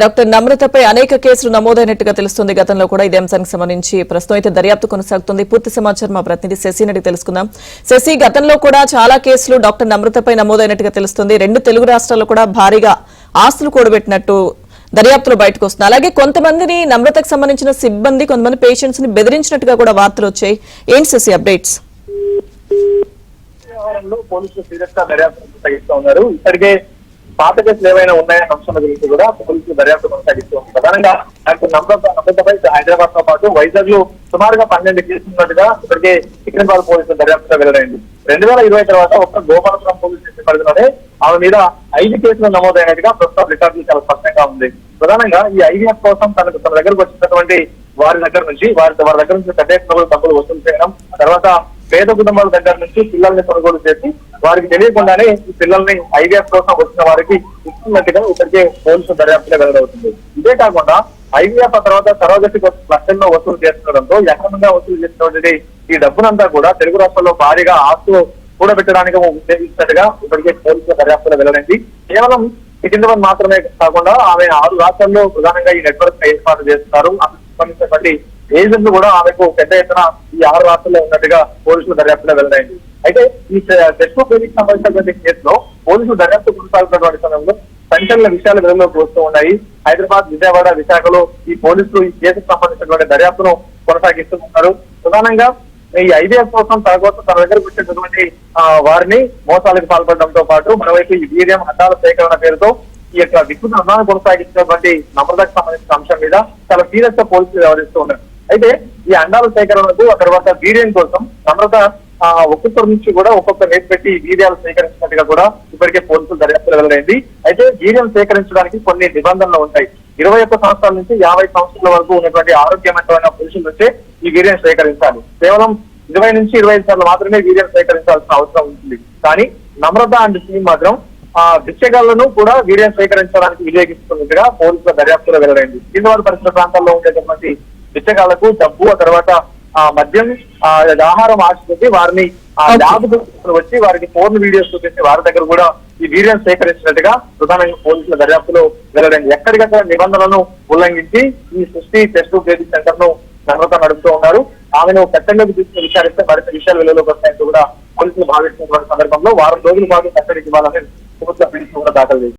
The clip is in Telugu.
డాక్టర్ నమ్రతపై అనేక కేసులు నమోదైనట్టుగా తెలుస్తుంది. గతంలో కూడా ఇదే అంశానికి సంబంధించి ప్రస్తుతం అయితే దర్యాప్తు కొనసాగుతుంది. పూర్తి సమాచారం మా ప్రతినిధి శశి నడికి తెలుసుకుందాం. శశి, గతంలో కూడా చాలా కేసులు డాక్టర్ నమ్రతపై నమోదైనట్టుగా తెలుస్తుంది. 2 తెలుగు రాష్ట్రాల్లో కూడా భారీగా ఆస్తులు కూడబెట్టినట్టు దర్యాప్తులో బయటకు వస్తుంది. అలాగే కొంతమందిని నమ్రతకు సంబంధించిన సిబ్బంది కొంతమంది పేషెంట్స్ ని బెదిరించినట్టుగా కూడా వార్తలు వచ్చాయి. ఏంటి శశి అప్డేట్స్? పోలీసులు సీరియస్ గా దర్యాప్తు కొనసాగిస్తూ ఉన్నారు. ఇప్పటికే పాత కేసులు ఏవైనా ఉన్నాయన్న అంశాల గురించి కూడా పోలీసులు దర్యాప్తు కొనసాగిస్తూ ఉన్నారు. ప్రధానంగా డాక్టర్ నమ్రతపై హైదరాబాద్ తో పాటు వైజాగ్ లో సుమారుగా 12 కేసులు ఉన్నట్టుగా ఇప్పటికే సికింద్రాబాద్ పోలీసులు దర్యాప్తుగా వెల్లడైంది. 2020 తర్వాత ఒక్క గోపాలపురం పోలీస్ స్టేషన్ పరిధిలోనే ఆమె మీద 5 కేసులు నమోదైనట్టుగా ప్రస్తుతం రికార్డులు చాలా స్పష్టంగా ఉంది. ప్రధానంగా ఈ ఐవీఎఫ్ కోసం తన దగ్గరకు వచ్చినటువంటి వారి దగ్గర నుంచి పెద్ద ఎత్తున డబ్బులు వసూలు చేయడం, ఆ తర్వాత పేద కుటుంబాల దగ్గర నుంచి పిల్లల్ని కొనుగోలు చేసి వారికి తెలియకుండానే ఈ పిల్లల్ని ఐవీఎఫ్ కోసం వచ్చిన వారికి ఇస్తున్నట్టుగా ఇప్పటికే పోలీసులు దర్యాప్తుగా వెల్లడవుతుంది. ఇదే కాకుండా ఐవీఎఫ్ తర్వాత సరోగసి లక్షల్లో వసూలు చేస్తుండడంతో ఎకరంగా వసూలు చేసినటువంటి ఈ డబ్బునంతా కూడా తెలుగు రాష్ట్రాల్లో భారీగా ఆస్తులు కూడబెట్టడానికి ఉపయోగించినట్టుగా ఇప్పటికే పోలీసుల దర్యాప్తులో వెల్లడైంది. కేవలం సికింద్రాబాద్ మాత్రమే కాకుండా ఆమె 6 రాష్ట్రాల్లో ప్రధానంగా ఈ నెట్వర్క్ ఏర్పాటు చేస్తున్నారు. సంబంధించినటువంటి ఏజెంట్లు కూడా ఆమెకు పెద్ద ఎత్తున ఈ 6 రాష్ట్రాల్లో ఉన్నట్టుగా పోలీసులు దర్యాప్తులో వెల్లడైంది. అయితే ఈ టెస్ట్ పేరుకి సంబంధించినటువంటి కేసులో పోలీసులు దర్యాప్తు కొనసాగుతున్నటువంటి సమయంలో సంచలన విషయాలు వెలుగులోకి వస్తూ ఉన్నాయి. హైదరాబాద్, విజయవాడ, విశాఖలో ఈ పోలీసులు ఈ కేసుకు సంబంధించినటువంటి దర్యాప్తును కొనసాగిస్తున్నారు. ప్రధానంగా ఈ ఐవీఎఫ్ కోసం తన దగ్గరకు వచ్చేటటువంటి వారిని మోసాలకు పాల్పడడంతో పాటు మరోవైపు ఈ వీర్యం అడ్డాల సేకరణ పేరుతో ఈ యొక్క వికృత రుణాన్ని కొనసాగించినటువంటి నమ్రతకు సంబంధించిన అంశం మీద చాలా సీరియస్ గా పోలీసులు వ్యవహరిస్తూ ఉన్నారు. అయితే ఈ అండాల సేకరణకు ఆ తర్వాత వీర్యం కోసం నమ్రత ఒక్కొక్కరి నుంచి కూడా ఒక్కొక్క రేట్ పెట్టి వీర్యాలు సేకరించినట్టుగా కూడా ఇప్పటికే పోలీసులు దర్యాప్తులు వెల్లడైంది. అయితే వీర్యం సేకరించడానికి కొన్ని నిబంధనలు ఉంటాయి. 21 సంవత్సరాల నుంచి 50 సంవత్సరాల వరకు ఉన్నటువంటి ఆరోగ్యవంతమైన పురుషుల నుంచే ఈ వీర్యం సేకరించాలి. కేవలం 20 నుంచి 25 సార్లు మాత్రమే వీర్యం సేకరించాల్సిన అవసరం ఉంటుంది. కానీ నమ్రత అండ్ టీమ్ మాత్రం బిచ్చగాళ్లను కూడా వీర్యం సేకరించడానికి వినియోగిస్తున్నట్టుగా పోలీసుల దర్యాప్తులో వెల్లడైంది. కిందవారి పరిసర ప్రాంతాల్లో ఉండేటటువంటి బిచ్చగాళ్లకు డబ్బు, ఆ తర్వాత మద్యం, ఆహారం ఆశించి వారిని ల్యాబ్ వచ్చి వారికి ఫోన్ వీడియోస్ చూపించి వారి దగ్గర కూడా ఈ వీర్యం సేకరించినట్టుగా ప్రధానంగా పోలీసుల దర్యాప్తులో వెల్లడైంది. ఎక్కడికక్కడ నిబంధనలను ఉల్లంఘించి ఈ సృష్టి టెస్ట్ బేబీ సెంటర్ ను నమ్రత నడుపుతూ ఉన్నారు. ఆమెను కట్టడిలోకి తీసుకుని విచారిస్తే మరింత విషయాలు వెలుగులోకి వస్తాయంటూ కూడా పోలీసులు భావిస్తున్నటువంటి సందర్భంలో వారం రోజుల పాటు కట్టడికి ఇవ్వాలని ప్రభుత్వ పిటిషన్ కూడా దాఖలు చేసింది.